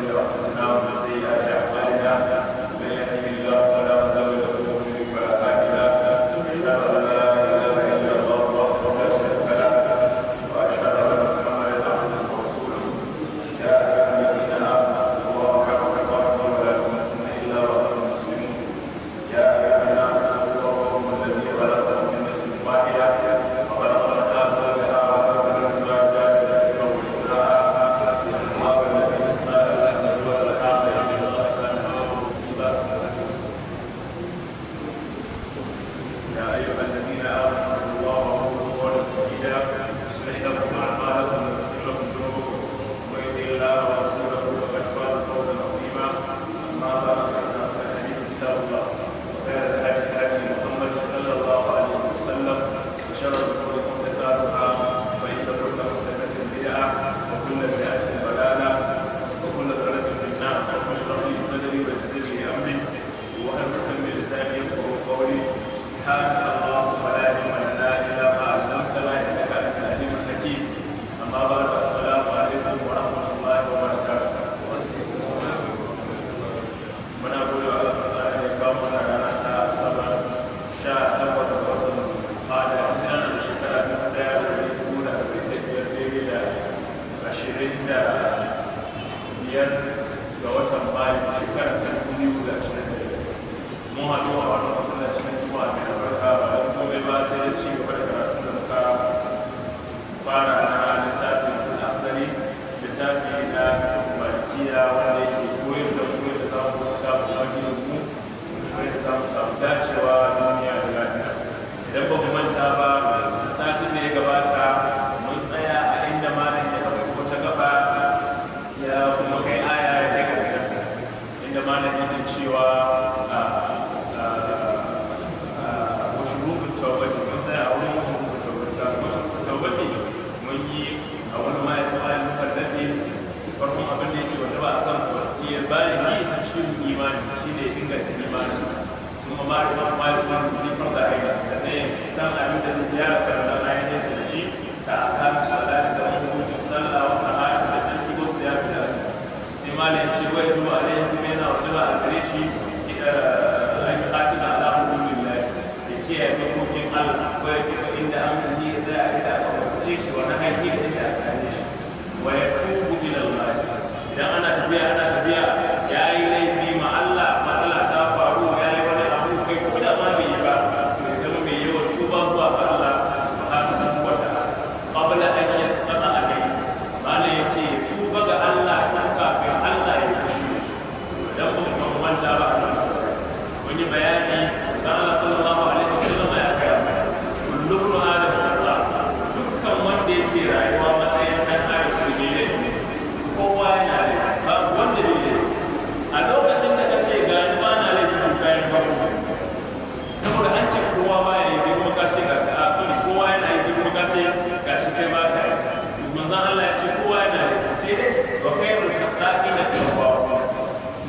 شرور أنفسنا ومن سيئات أعمالنا من يهده الله فلا مضل له ومن يضلل فلا هادي له أشهد أن لا إله إلا الله وحده لا شريك له وأشهد أن محمدا عبده ورسوله يا أيها الذين آمنوا اتقوا الله حق تقاته ولا تموتن إلا وأنتم مسلمون يا أيها الناس اتقوا ربكم الذي خلقكم من نفس واحدة وخلق منها زوجها وخلق منهما رجالا كثيرا ونساء الله الذي تساءلون به والأرحام إن الله كان رقيبا يا أيها الذين آمنوا اتقوا الله وقولوا قولا سديدا يصلح لكم أعمالكم ويغفر لكم ذنوبكم ومن يطع الله ورسوله فقد فاز فوزا عظيما أما بعد فإن أصدق الحديث كتاب الله وخير الهدي هدي محمد صلى الله عليه وسلم وشر الأمور محدثاتها فإن كل محدثة بدعة وكل بدعة ضلالة وكل ضلالة في النار واشرح لي صدري ويسر لي أمري وألقى من لساني يفقهوا قولي سبحانك اللهم لا علم لنا إلا ما علمتنا إنك أنت العليم الحكيم أما بعد السلام عليكم ورحمة الله وبركاته muna gode wa Allah ta'ala da ya kawo mana rana ta asabar 18 ga watan Fada tana da shekara 1445 ga watan Mayu shekara ta 2025 mun haɗu a wannan masallacin Juma'a mai albarka ba don komai ba sai da ci gaba da karatun da muka fara na littafin al-Akhdari littafi na Malikiya wanda yake koyar da mu yadda za mu ta ubangiji mu kuma yadda za mu samu dacewa duniya da lafiya idan ba mu manta ba satin da ya gabata mun tsaya a inda malam ya ɗauki wata gaba ya kuma kai aya ya kai ƙarshen inda malam yake cewa washurubun tawbati mun tsaya a wurin washurubun tawbati mun yi a wani ma ya taɓa yin mukallafi farkon abin da yake wanda ba a kan iya baligi ta cikin imani shi ne inganta imaninsa kuma ma da ma ya zuwa kudi farda aida sannan ya san abin da zai gyara farda ainihin sa da shi ta akamu salati da wani hukuncin sallah wata hajji da tsarki wasu ya fi da sai ma da ya ce wai zuwa alayhi kuma yana wajaba a gare shi an yi hafiza ala hukumin lai da kiyaye dokokin Allah ko ya kifa inda an yi ya tsaya a inda aka umarce shi wani haƙi da inda aka gane shi wa ya tubu ila Allah idan ana tafiya ya yi laifi ma Allah matsala ta faru ya yi wani abu kai ko da ma bai yi ba to zama mai yawan tuba zuwa ga Allah subhanahu wa ta'ala qabla an yasqata alayhi malai yace tuba ga Allah tun kafin Allah ya fushi idan kuma ban manta ba mun yi bayani da Allah sallallahu alaihi wasallam ya ga kullu adam Allah dukkan wanda yake rayuwa matsayin dan adam ne kowa yana da wanda ne a lokacin da ka ce ga ni ba na laifin kayan babu saboda an ce kowa ba ya yi kuma ka ce ga a sani kowa yana yi kuma ka ce ga shi kai ba ka yi manzan Allah ya ce kowa yana yi sai dai ba kai rufe ɗaƙi na kowa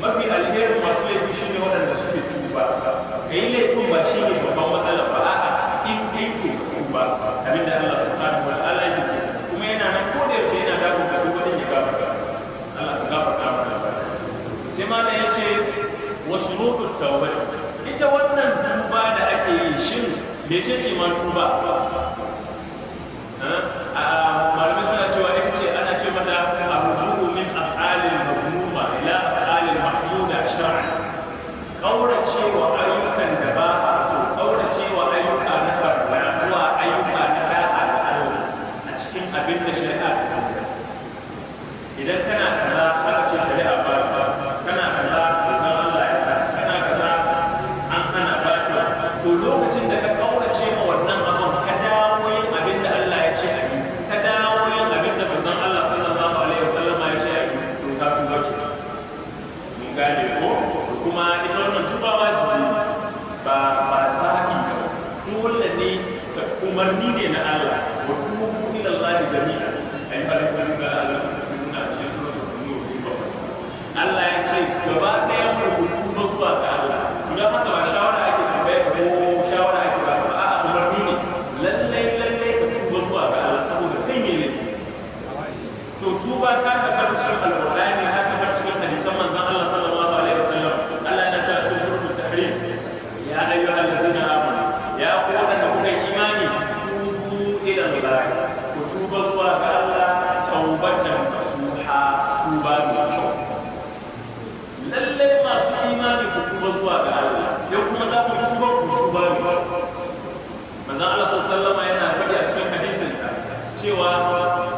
mafi alherin masu laifi shi ne waɗanda suke tuba ka yi laifin ba shi ne babban matsala ba a'a in kai to tuba abin da Allah subhanahu wa ta'ala ya ce kuma yana nan ko da yaushe yana dakon ka duk wani ya gafarta Allah ka gafarta mana sai malam ya ce wa shurutut tawbah ita wannan tuba da ake yi shin mecece ma tuba malamai suna cewa ita ce ana ce mata arju'u min af'alil madmuma ila af'alil mahmuda shar'an kaurace wa ayyukan da ba a so kaurace wa ayyuka na barna zuwa ayyuka na da'a da Allah a cikin abin da shari'a ta kawo idan kana kaza aka ce shari'a ba kana kaza manzon Allah ya ta kana kaza an hana ba ta to lokacin da ka kaurace ma wannan abin ka dawo yin abin da Allah ya ce a yi ka dawo yin abin da manzon Allah sallallahu alaihi wasallam ya ce a yi to ka tuba ki mun gane ko kuma ita wannan tuba wajibi ba sa'i dole ne ka umarni ne na Allah wa tubu ila Allah jami'an ay falakun ga Allah Allah ya ce gaba ɗaya rubutu ba zuwa ga Allah guda haka ba shawara ake tambaya ko shawara ake ba a umarni ne lallai ka tuba zuwa ga Allah saboda kai ne to tuba ta tabbata cikin alƙur'ani ta tabbata cikin zuwa ga Allah yau kuma za ku tuba ne manzon Allah sallallahu alaihi yana faɗi a cikin hadisin cewa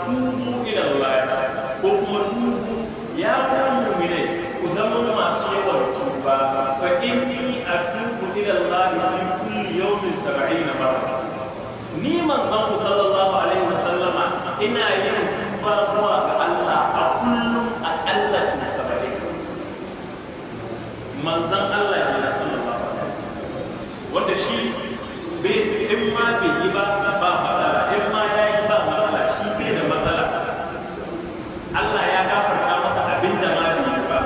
tubu ila Allah ko kuma tubu ya ku mu'minai ku zama masu yawan tuba fa inni atubu ila Allah fi kulli yawmin 70 marra ni manzon sallallahu alaihi wasallama ina yin tuba zuwa ga Allah a kullum aƙalla su 70 manzon Allah ya sallallahu alaihi wasallam wanda shi in ma bai yi ba matsala in ma ya yi ba matsala shi bai da matsala Allah ya gafarta masa abin da ma bai yi ba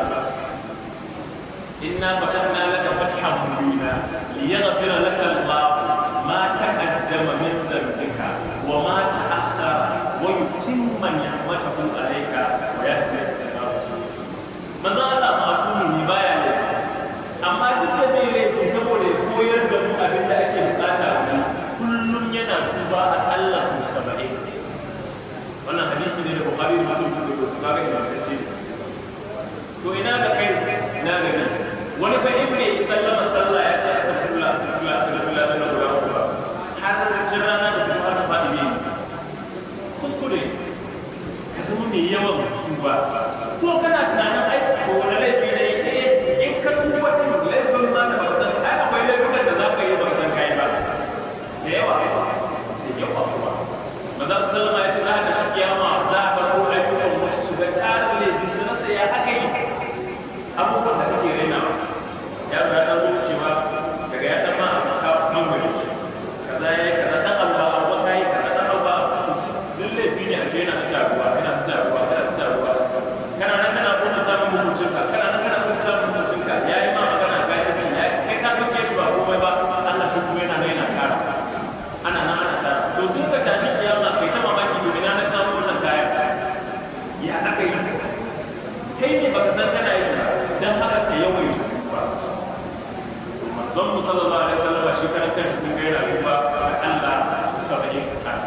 inna fatahna laka fathan mubina liyaghfira laka Allah ma taqaddama min dhanbika wa ma ta'akhkhara wa yutimma ni'matahu alayka wa yahdika siratan manzo Allah masumi baya ne amma duk da bai laifi saboda ya koyar da mu abin da ake bukata a kullum yana tuba a Allah su 70 wannan hadisi ne da Bukhari da Muslim suka rubuta kaga ingantacce to ina ga kai ina ga ni wani fa in bai sallama sallah ya ce astaghfirullah da ruwa har tun rana da kuma ta faɗi ne kuskure ka zama mai yawan tuba ko kana tunanin ai to wani laifi ne in ka tuba din laifin ma da baka san ai akwai laifukan da za ka yi baka san kai ba da yawa kuma maza su sallama ya ce za ta shi kiyama za ka ko ayyukan wasu su ga tarin laifi su rasa ya aka yi abubuwan da kake raina ya ga ta zo cewa daga ya dan ma ka mangare shi kaza yayi kaza dan Allah Allah kai kaza dan Allah duk laifi ne a ce yana ta taruwa kana nan kana kuma ta mun mutuncinka kana nan kana kuma ta mun mutuncinka yayi ma magana ga ta kai ka doke shi ba komai ba Allah shi kuma yana kara ana nan ana ta to sun ka tashi kiyama kai ta mamaki to ina na samu wannan kaya ya aka yi kai ne baka san kana yi dan haka ka yawaita tufa manzon mu sallallahu alaihi wasallam shi kan kanshi kun ga yana tuba Allah su 70 kan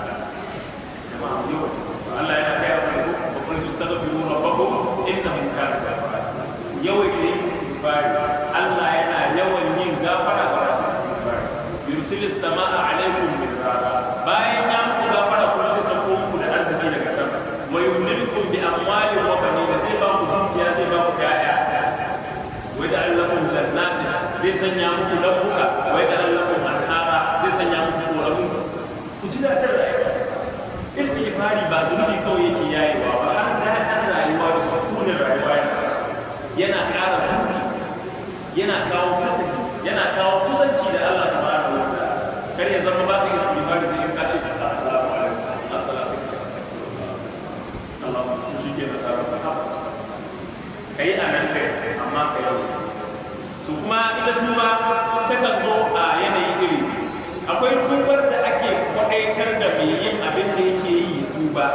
jama'a yau Allah yana kai mu ko kun tastaghfiru rabbakum innahu kana ghafara yawaita yin istighfar Allah yana yawan yin gafara ga masu istighfar yursilis samaa alaikum bidrara bayan ya muku gafara kuma zai sako muku da arziki daga sama wa yumlikum bi amwalin wa banin zai ba ku dukiya zai ba ku yaya wa ja'al lakum jannatin zai sanya muku lambuka wa ja'al lakum anhara zai sanya muku koramu ku ji dadin rayuwa istighfari ba zunubi kawai yake yayewa ba har daɗin rayuwa da sukunin rayuwa yana ƙara buɗi yana kawo fatahi yana kawo kusanci da Allah subhanahu wa ta'ala kar ya zama ba ka istighfari sai ka ce assalamu alaikum assalamu alaikum Allah shi ke da tarar kai a nan kai amma kai yau su kuma ita tuba takan zo a yanayi iri akwai tubar da ake kwaɗaitar da mai yin abin da yake yi tuba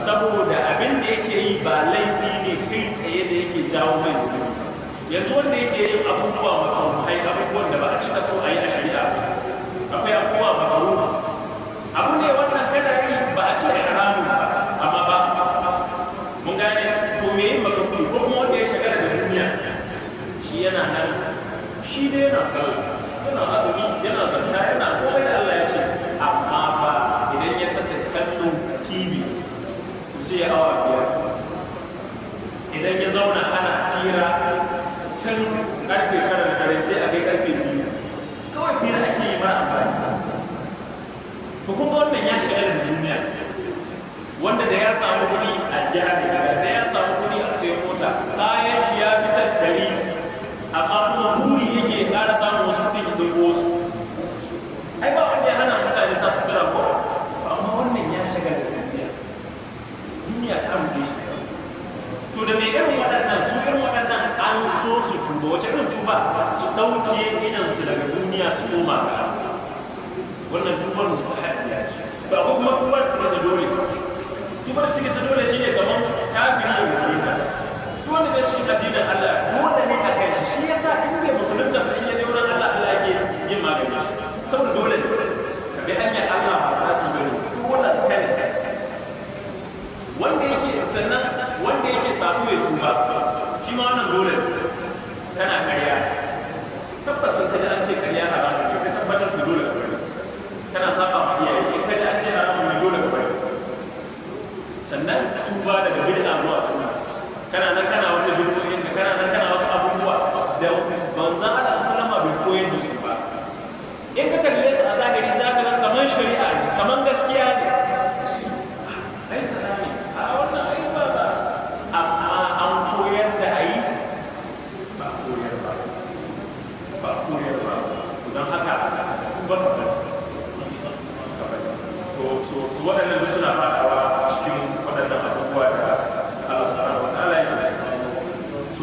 saboda abin da yake yi ba laifi ne kai tsaye da yake jawo mai zunubi yanzu wanda yake yin abubuwa makaruhai abubuwan da ba a cika so a yi a shari'a akwai abubuwa makaruhu abu ne wannan kana yi ba a ce haramun ba amma ba mun gane to me yin makaruhu ko kuma wanda ya shagala da duniya shi yana nan shi dai yana sallah yana azumi yana zakka yana komai da Allah ya ce amma ba idan ya tasa kallon TV to sai ya awa biyar idan ya zauna ana fira tun karfe 9 da dare sai a kai karfe 2 kawai fira ake yi ba amfani to kuma wannan ya shiga da duniya wanda da ya samu kuɗi a gyara da ya samu kuɗi a sayan mota kayan shi ya fi san 100 amma kuma buri yake ƙara samun wasu kuɗi da wasu ai ba wanda ya hana mutane sa sutura ko amma wannan ya shiga da duniya ta rufe shi to da mai irin waɗannan su irin waɗannan an so su tuba wace irin tuba su ɗauke idansu daga duniya su koma ga wannan tubar mustahabbiya ce ba ko kuma tubar ta dole tubar ta dole shine kamar kafiri ya musulunta dole ne cikin addinin Allah dole ne a kai shi yasa in bai musulunta ba in ya je wurin Allah Allah yake yin magani saboda dole ne ka bi hanyar Allah ba za ta bari dole kai wanda yake sannan wanda yake sabo ya tuba shi ma wannan dole kana karya ka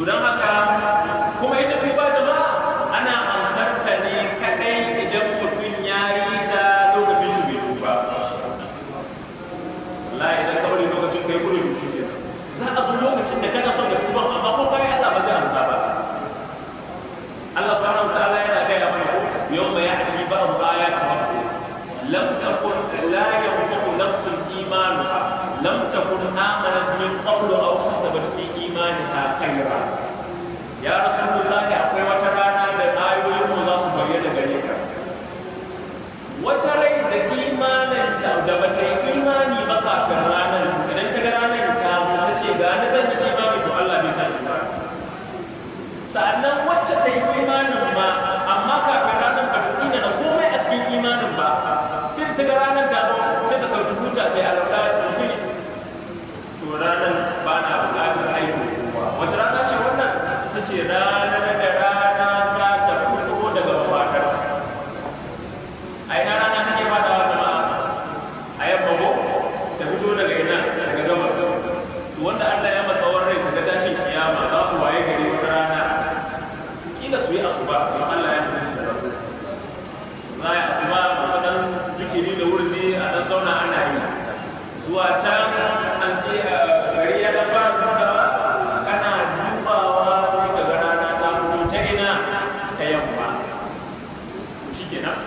to don haka kuma ita tuba jama'a ana amsar ta ne kadai idan mutum ya yi ta lokacin shi bai tuba. wallahi idan ka bari lokacin kai gudu shi ke za a zo lokacin da kana son ka tuba amma ko kai Allah ba zai amsa ba. Allah subhanahu wa ta'ala yana gaya mana yawma ya'ti ba'd ayati rabbik lam takun la yanfa'u nafsun imanuha lam takun amanat min qablu aw kasabat fi imaniha khayra. Ya Rasulullah, akwai wata rana da ayoyin mu za su bayyana gare ka, wata rai da imaninta da bata yi imani ba kafin ranar, idan ta ga ranar ta zo ta ce ga na zan yi imani, to Allah bai sa imani. Sa'annan wacce ta yi imanin ba amma kafin ranar ba ta tsina na komai a cikin imanin ba, sai ta ga ranar ta zo sai ta ɗauki hujja ta yi alaƙa da mutum, to ranar ba na buƙatar aiki kowa. Wace rana ce wannan? Ta ce ranar da rana za ta fito daga mafatar. A ina rana take fadawa jama'a? A yamma ko ta fito daga ina? Daga gabas. To wanda Allah ya masa rai su ga tashin kiyama za su waye gari wata rana kila su yi asuba don Allah ya nuna su da rabu. Za a yi asuba masu ɗan zikiri da wurdi a ɗan zauna ana yi. Zuwa can an sai gari ya ɗan fara buɗawa kana dubawa sai ka ga rana ta fito ta ina ta yamma. Shi kenan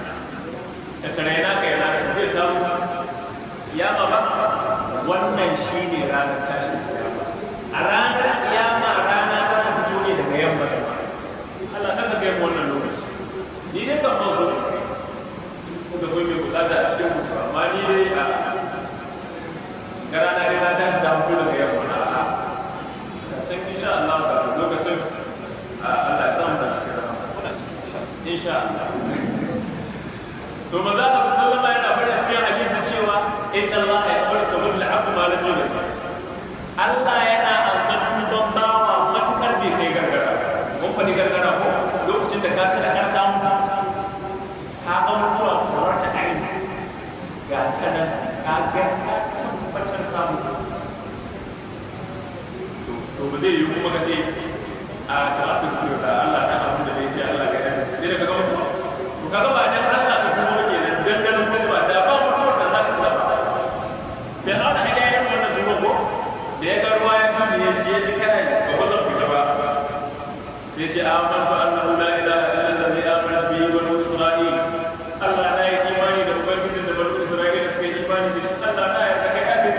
da taraina ka yana da zai ta zo kiyama ba. Wannan shi ne ranar tashin kiyama. A ranar kiyama rana za ta fito ne daga yamma ta ba. Allah ka ga yamma wannan lokaci. Ni dai kan ban so ko da mai bukata a cikin mutuwa, amma ni dai a ga rana dai na tashi ta fito daga yamma na a can insha Allah da lokacin Allah ya samu da shi insha Allah. So maza ka sallama yana faɗa cikin hadisi cewa inna Allah yaqbalu tawbatal 'abdi ma lam yughlib. Allah yana amsar tuban bawa matukar bai kai gargara. Mun faɗi gargara ko lokacin da ka sada karta mutu ka ga mutuwa kamar ta aini ga ta nan ka ga ka tabbatar ka mutu. To ba zai yi kuma ka ce a ta'assub da Allah ta abu da bai ce Allah ga yana sai da ka ga mutuwa. To kaga ba dan Allah ka tuba kenan dan ganin mutuwa da ba mutuwa da za ka ci ba. Bai ana ga yayin wannan tuba ko da ya ga ruwa ya kame ya shi ya ji kai ba zan fita ba. Sai ce amantu annahu la ilaha illa allazi amana bihi banu isra'il. Allah na yi imani da ubangiji da banu isra'ila suka yi imani da shi. Allah na yarda kai kafin.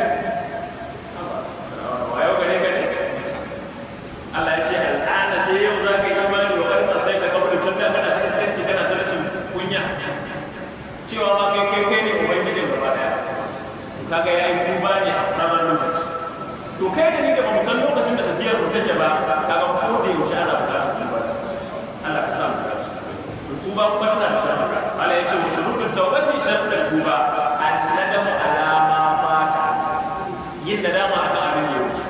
Wayo gare gare. Allah ya ce al'ana sai yau za ka yi imani wa karɓar sai ka kawo da tafiya kana ta iskanci kana ta rashin kunya cewa ma kai ne ubangijin gaba daya. Kaga ya yi tuba ne a ramar lokaci. To kai da ni da bamu san lokacin da tafiyar mu take ba, kaga ko da yaushe ana buƙatar tuba. Allah ka sa mu dace. To tuba kuma tana da sharuɗa. Allah ya ce wa shurutul tawbati sharuɗan tuba annadamu ala ma fata. Yin nadama akan abin da ya wuce.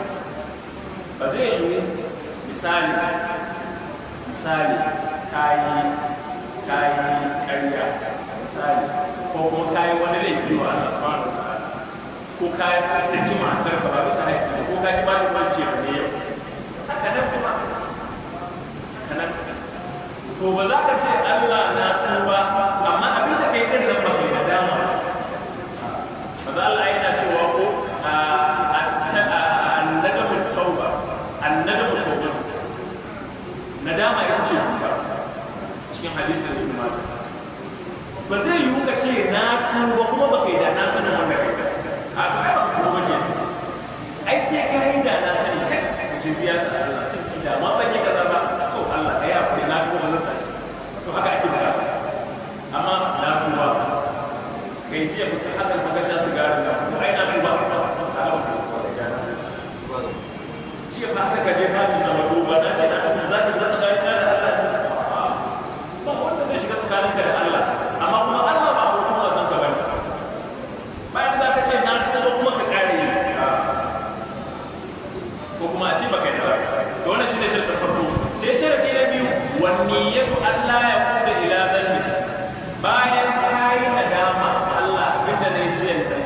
Ba zai yi misali kayi ƙarya misali ko kuma kayi wani laifi wa Allah subhanahu wa ta'ala ko kayi daki matar ka ba bisa haƙƙi ko kayi ba ta kwance ba ne yau haka nan kuma to ba za ka ce Allah na tuba amma abin da kai din nan ba kai nadama ba Allah yana cewa ko annadamu tauba nadama ita ce tuba cikin hadisin Ibn Majah. Ba zai yiwu ka ce na tuba kuma baka yi da na sanin wanda kai a to ai baka tuba ne ai sai ka yi da na sani kai ka ce ziyarta Allah sai ki da ma ban yi kaza ba to Allah kai ya fadi na tuba wannan sai to haka ake bukata amma na tuba kai jiya mutum haka ka sha sigari na to ai na tuba jiya ba haka ka je ka tuna wato ba na ce na tuba za ka shiga tsakanin da Allah ba wanda zai shiga tsakaninka da Allah amma kuma Allah ba mutum a san ka bane bayan za ka ce na tuba kuma ka kare ko kuma a ce baka yi da to wannan shine sharadin farko sai sharadi na biyu wan niyyatu Allah ya kuda ila dhanbi bayan kai nadama Allah abinda ne jiya da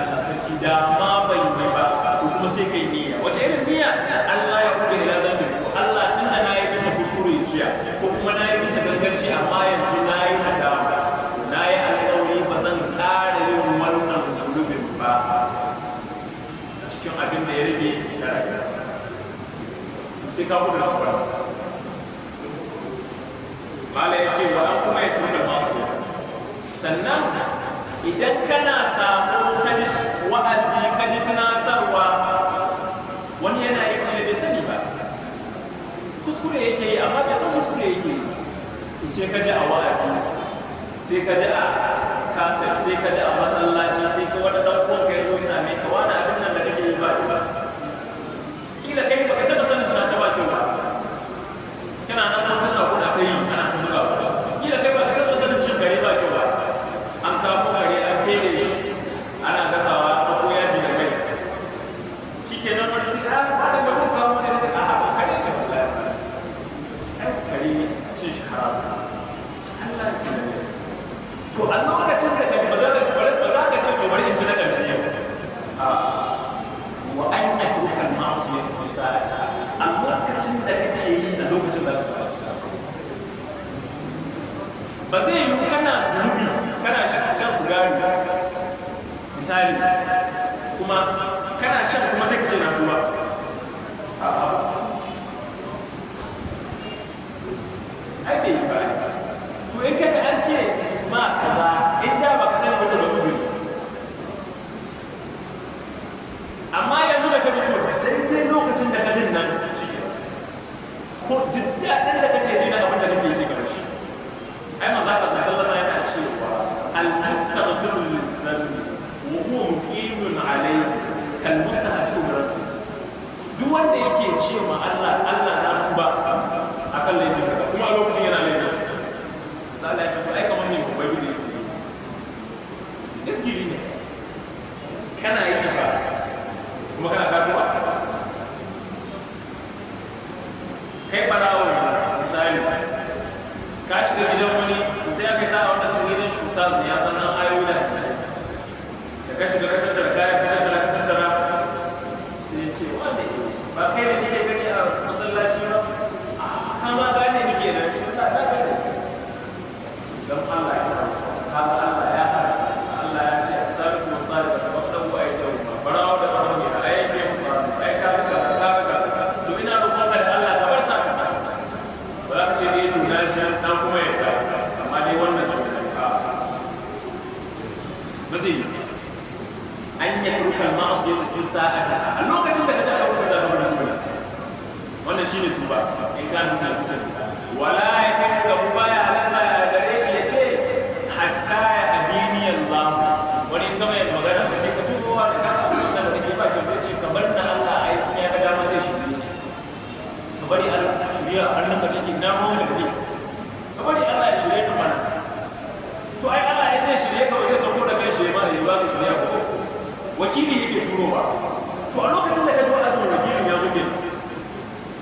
Allah sarki da ma bai yi ba kuma sai kai niyya wace irin niyya Allah ya kuda ila dhanbi Allah sai ka gudu da tuba mala ya ce wa an kuma ya tuba masu sannan idan kana samu kaji wa'azi kaji tunasarwa wani yana yi kuma bai sani ba kuskure yake yi amma bai san kuskure yake yi sai ka ji a wa'azi sai ka ji a kasar sai ka ji a masallaci sai ka wani ɗan uwan kai zo same ka wani abin nan da kake yi ba ba kila kai baka taɓa sanin caca ba kyau ba kana nan an ta sako na ta yi ana ta buga ba kila kai baka taɓa sanin cin kare ba kyau ba an kawo kare an fede shi ana gasawa ko yaji da kai shikenan wani sai a ba da mutum kawo ne a haɓa kare da wallahi kare cin shi haram Allah ya ce to a lokacin da kaji ba za ka ce to bari in ci na ƙarshe yau wa an yi turkan masu ya tafi sa'ata a lokacin da kake yi a lokacin da ka ba zai yi kana zunubi kana shan sigari misali kuma kana shan kuma sai ka ce na tuba ai bai yi ba to in kaga an ce ma kaza in da baka sani wata da uzuri amma yanzu da kaji to daidai lokacin da kajin nan ko duk daɗin da kake ji na abin da kake sai ka rashi ai maza ka sallama yana cewa al-mustaghfiru liz-zanbi wa huwa muqimun alayhi kal mustahzi'u bi rabbih duk wanda yake cewa Allah na tuba akan laifin kaza kuma a lokacin yana laifin Allah ya ce ai kamar ne bai da yake iskiri ne kana yi ba kuma kana katuwa kai barawo misali ka shiga gidan wani sai aka sa wannan gidan shi ustaz ne ya san nan ayoyi da hadisi da ka shiga ka tattara kayan ka tattara sai ya ce wanda ba kai ne kake gani a masallaci ba kama gane nake da Allah da gane don Allah ya kaga Allah ya harasa Allah ya ce as-sariqu was-sariqatu faqtalu aydiyahuma barawa da barawa ne ai ke musu ai kaga to ina roƙon ka da Allah ka bar sa ka ba za ka ce dai to na ji na kuma yadda amma dai wannan shi ka ba zai an yi turkal ma'asiyatu fi sa'ata a lokacin da ka ta wuce za ka bar duniya wannan shine tuba in ka mutu kusa wala ya kai da baya halasta gare shi ya ce hatta ya addini Allah wani kama ya magana ta ce ka tubowa da ka abu da kake ba ke sai ce ka bar na Allah ai kuma ya ga dama zai shirye ka bari Allah shirya hannun ka take na mu da kake ka bari Allah ya shirye ka mana to ai Allah ya zai shirye ka ba zai sauko da kai shirye ma da ya ba ka shirya ko wakili yake turowa to a lokacin da ka ji azumin wakilin ya zo kenan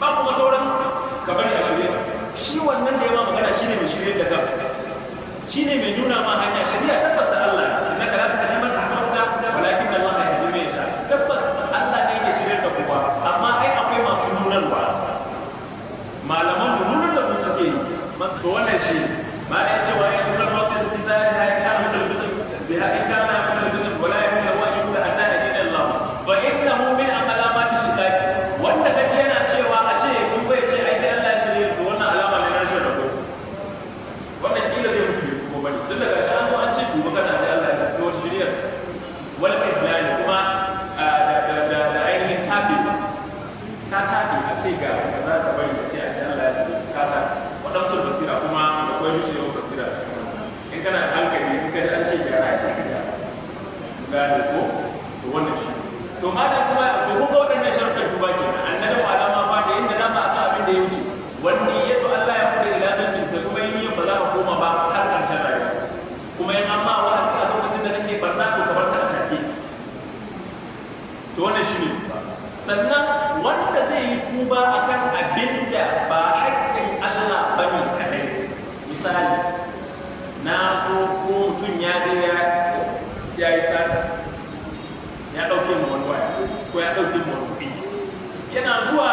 ba kuma sauran ka bari a shirye shi wannan da ya ma magana shine mai shirye da kanka shine mai nuna ma hanya shari'a tabbas ta Allah innaka la tahdi man ahbabta walakin Allah yahdi man yasha tabbas Allah ne yake shirye da kowa amma ai akwai masu nunarwa malaman nunar da su suke yi to wannan shi ma da yake wa ya nuna wasu da bisa ta haƙi kana mutum bisa bi haƙi kana mutum bisa wala ya nuna wa yuda hatta yadin Allah fa innahu min alamati shiqaq wanda kaje yana cewa a ce ya tuba ya ce ai sai Allah ya shirye to wannan alama ne na rashin rabo wannan kila zai mutu ya tuba bane tun daga shi an zo an ce tuba kana sai Allah ya to shirye wal islam kuma da ainihin tabi ka tabi a ce ga kaza ka bari ka ce ai sai Allah ya shirye ka tabi wadansu basira kuma akwai rushewar basira a cikin in kana da hankali in ka ji an ce gyara ai sai ka gyara gane ko to wannan shi to ma da kuma to ko wadannan sharuɗan tuba kenan annabi alama fata inda dama akan abin da ya wuce wani ya to Allah ya kula ila zambin ka kuma yin ba za ka koma ba har ƙarshen rayuwa kuma in amma wa'azi a lokacin da kake barna to ka bar ta take to wannan shi ne tuba sannan wanda zai yi tuba akan abin da ba haƙƙin Allah bane kadai misali na zo ko mutum ya je ya yi sata ya ɗauke mu wani waya ko ya ɗauke mu wani kuɗi yana zuwa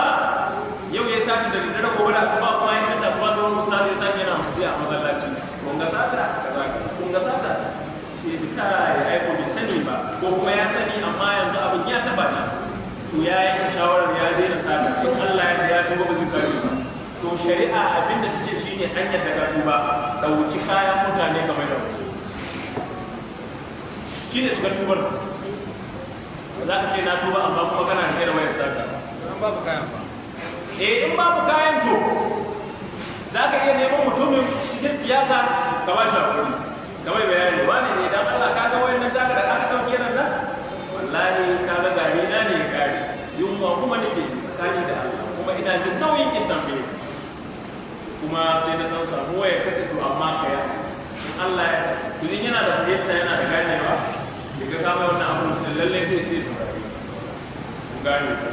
yau ya sati da daddare gobe da asuba kuma ya kanta asuba sai wani ustaz ya sake yana musu a masallaci kun ga sata kaza kun ga sata sai ji kai ai ko bai sani ba ko kuma ya sani amma yanzu abin ya taba shi to ya yi shawarar ya daina sata in Allah ya tuba ba to shari'a abinda ta ce shine an yadda ka tuba ɗauki kayan mutane kamar da wasu shine cikar tubar za ka ce na tuba amma kuma kana sai da wayar saka an babu kayan ba in babu kayan to za ka iya neman mutumin cikin siyasa ka ba shi hakuri kamar bayani wani ne dan Allah ka ga wayannan taka da aka dauke nan da wallahi ka ga gari na ne ya kare yunwa kuma nake tsakani da Allah kuma ina jin nauyin in tambaye kuma sai na dan samu waya kasa to amma kaya in Allah ya idan yana da fahimta yana da ganewa daga ka mai wannan abu da lalle zai saurare ku gane ko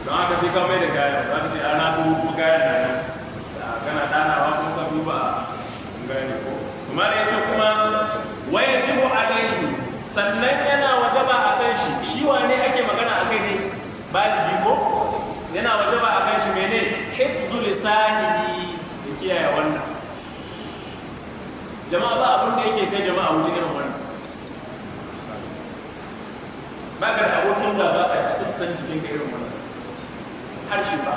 don haka sai ka mai da gaya za ka ce ana to kuma gaya na nan kana danawa kuma ka duba gane ko kuma da yace kuma wajibu alaihi sannan yana wajaba akan shi wane ake magana akai ne baligi ko yana wajaba akan shi mene hifzu lisanihi da kiyaye wannan jama'a ba abin da yake kai jama'a wuce irin wannan ba ka da abokin da ba ka sassan jikin ka irin wannan harshe ba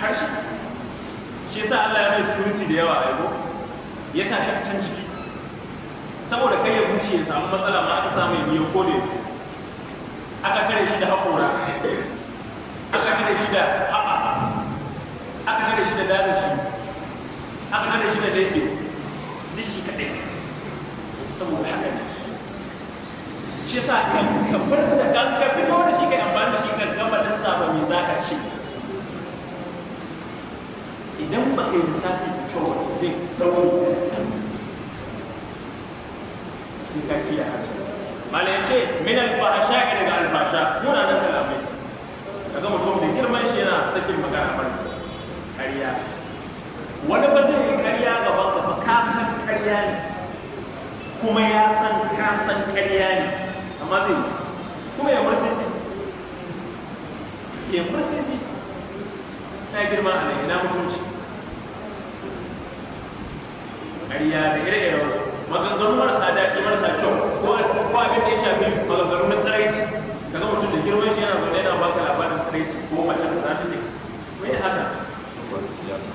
harshe shi yasa Allah ya mai security da yawa aiko ya sa shi a can ciki saboda kai ya bushe ya samu matsala ma aka samu biyo ko da yake aka kare shi da haƙora aka kare shi da haɓa aka kare shi da dadashi aka kare shi da daidai duk shi kaɗai saboda haka ne shi yasa ka furta kan ka fito da shi kai amfani da shi kan gama lissafa me za ka ce idan ba ka yi lissafi da kyau zai ɗaure sai ka fiye a cikin mala ya ce min alfahasha daga alfasha muna nan kalamai daga mutum da girman shi yana sakin magana bar ƙarya wani ba zai yi ƙarya gaban ka ba ka san ƙarya ne kuma ya san ka san ƙarya ne amma zai kuma ya mursisi ta girma a nan ina mutunci ƙarya da ire-ire wasu maganganu marasa daɗi marasa kyau ko abin da ya shafi maganganu na tsiraici ka ga mutum da girman shi yana zaune yana baka labarin tsiraici ko mace da za ta ce mai haka masu siyasa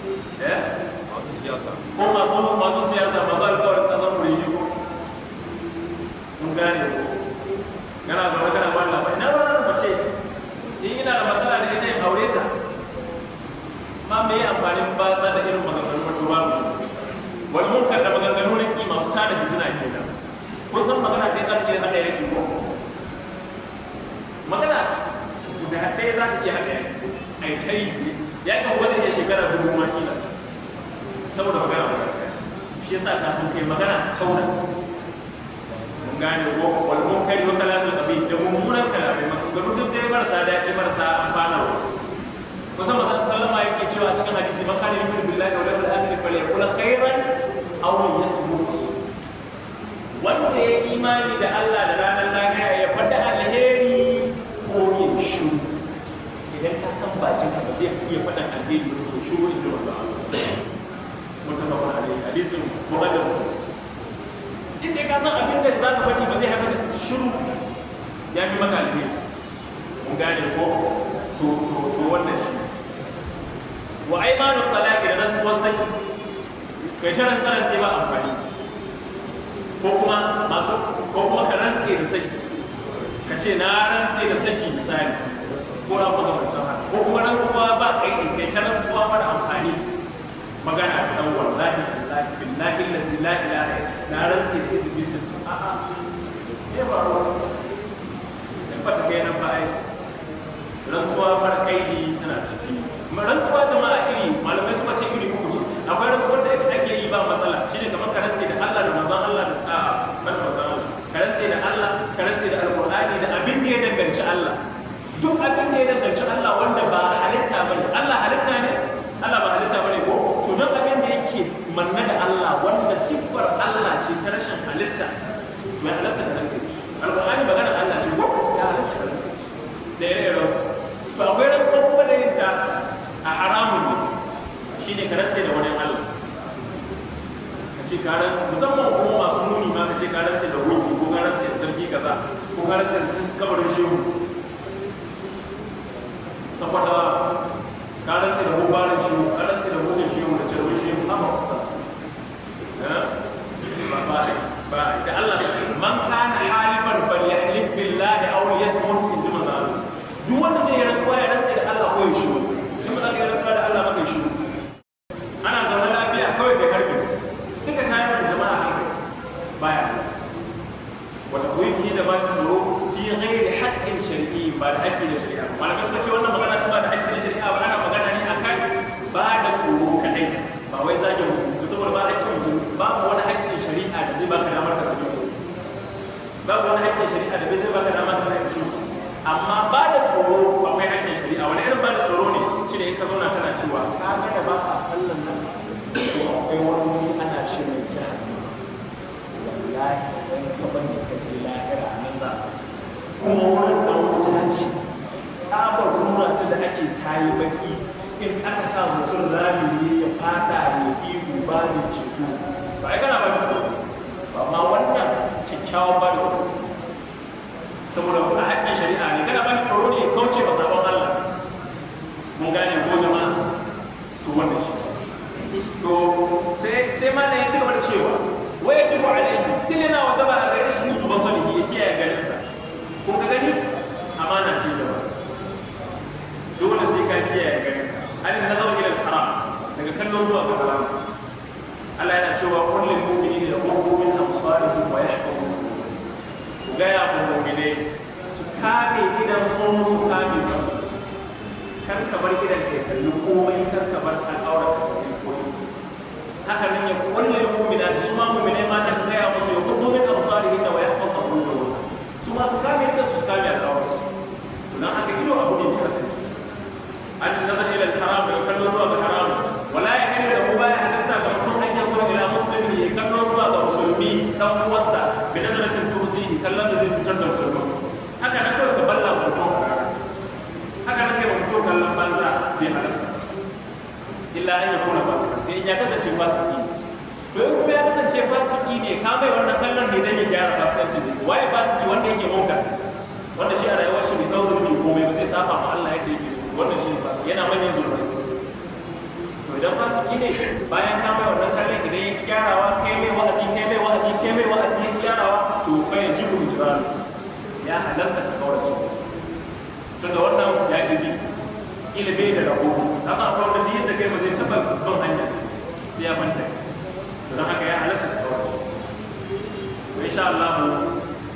masu siyasa ko masu siyasa masu alkawarin ƙasar kuriji ko mun gane ko kana zaune kana ba labarin na ranar mace in ina da matsala da ita yin aure ta ma me yi amfanin batsa da irin maganganu mato babu wani munkar da maganganu na ki masu tada fitina ke nan kun san magana ɗaya za ta iya haɗa yaki ko magana guda ɗaya za ta iya haɗa yaki a yi ta yi ya kan wani ya shekara dubu ma kila saboda magana guda ɗaya shi yasa kafin kai magana tauna mun gane ko wani munkar yi wakala da ƙabi da mummunan kalamai maganganu duk dai marasa daɗi marasa amfanarwa kusan masu sallama yake cewa cikin hadisi man kana yu'minu billahi wal yawmil akhir falyaqul khairan aw yasmut wanda ya imani da Allah da ranar lahira ya faɗa alheri ko yin shiru idan ka san bakin ka ba zai iya faɗan alheri ko shiru inda wanda Allah mutafaqun alayhi hadisin Bukhari da Muslim inda ka san abin da za ka faɗi ba zai haifar da shiru ya fi maka alheri mun gane ko to wannan shi wa aymanu talaqi da rantsuwar saki kai ta rantsaran sai ba amfani ko kuma ka rantse da saki ka ce na rantse da saki misali ko na kuma wancan haka ko kuma rantsuwa ba kai ta rantsuwa mara amfani magana da dan wallahi tallahi billahi allazi la ilaha illa na rantse da izbi sittu a'a ne ba ruwa ba ta kai nan ba ai rantsuwa mara kaidi tana ciki rantsuwa jama'a iri malamai suka ce iri uku ce akwai rantsuwar da ake yi ba matsala shine kamar ka rantse da Allah da manzon Allah da ban manzon Allah ka rantse da Allah ka rantse da alqur'ani da abin da ya danganci Allah duk abin da ya danganci Allah wanda ba halitta bane Allah halitta ne Allah ba halitta bane ko to duk abin da yake manna da Allah wanda siffar Allah ce ta rashin halitta mai halitta da rantse alqur'ani magana Allah ce ko ya halitta da rantse da ire-iren su to akwai rantsuwar kuma da yin ta a haramun ne shi ne karanta da wani Allah ka ce karan musamman kuma masu nuni ma ka ce karanta da gunki ko karanta da sarki kaza ko karanta da kabarin shehu sakwata duk wanda zai yi rantsuwa ya rantsa da Allah ko ya shiru in ba za ka yi rantsuwa da Allah ba kai shiru ana zaune lafiya kawai kai harbe duka ta yi jama'a haka baya halasta wata kuyi da ba ta tsoro fi ghairi haqqin shar'i ba da haƙƙi da shari'a malamai suka ce wannan magana ta ba da haƙƙi da shari'a ba ana magana ne akan ba da tsoro kadai ba wai zage musu saboda ba haƙƙin musu babu wani haƙƙin shari'a da zai baka damar ka zage musu babu wani haƙƙin shari'a da zai baka damar ka zage musu amma ba da tsoro akwai haƙƙin shari'a wani irin ba da tsoro ne shine in ka zauna kana cewa ka ga da ba ka sallan nan to akwai wani wuri ana shirin jahannama wallahi dan ka bani ka je lahira nan za su kuma wurin dan wuta ce tsabar rura ta da ake tayi baki in aka sa mutum rami ne ya fada ya ihu ba da ceto ba ai kana ba da tsoro amma wannan kyakkyawan ba da tsoro saboda a haƙƙin shari'a ne kana ba da tsoro ne kauce ba sabon Allah mun gane ko jama'a su wannan shi to sai ma ya ci gaba da cewa wa yajibu alaihi still yana wajaba a gare shi yuzu basalihi ya kiyaye garinsa kun ka gani amana ce jama'a dole sai ka kiyaye garin an nazar ila al-haram daga kallo zuwa ga haram Allah yana cewa kullul mu'minina yaghuddu min absarihim wa yahfazu ku ga ya mu'mine su kame idan sun su kame farko kar ka bar gidan ka kalli komai kar ka bar al'aura ka kalli komai haka nan ya kullul mu'minati su ma mu'mine ma ta ga ya musu yaghuddu min absarihim wa yahfazu furujahum su ma su kame idan su kame al'aura su dan haka ido abu ne ka sani an nazar ila al-haram da kallo zuwa ga haram wala yahillu lahu ba ya halasta ga mutum an yanzu ila muslimin ya kallo zuwa ga musulmi dan uwansa bi nazaratin tuzihi kallon da zai cutar da musulmi haka nan kawai ka balla mutum haka nan kai mutum kallon banza bai halasta illa an yakuna fasika sai in ya kasance fasiki to in kuma ya kasance fasiki ne ka mai wannan kallon ne dan ya gyara fasikanci ne waye fasiki wanda yake munkar wanda shi a rayuwar shi ne dawo da komai ba zai saba ma Allah yadda yake so wannan shi ne fasiki yana manyan zulmai to idan fasiki ne bayan ka mai wannan kallon idan ya gyarawa kai mai wa'azi ya gyarawa to fa ya jibu hijran ya halasta ka kaurace masa tunda wannan ya jibi ilimi da rabo ka san akwai wanda yadda kai ba zai taba don hanya sai ya fanta to dan haka ya halasta ka kaurace masa so insha Allah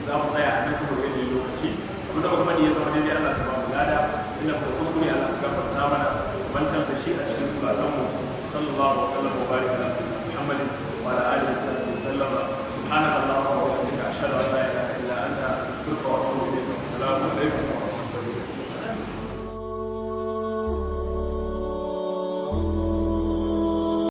za mu tsaya a nan saboda yanayin lokaci kuma da kuma ya zama dai Allah ta ba mu lada inda ku kuskure Allah ta gafarta mana bantan da shi a cikin zukatanmu sallallahu alaihi wa sallam wa baraka ala sayyidina Muhammadin wa ala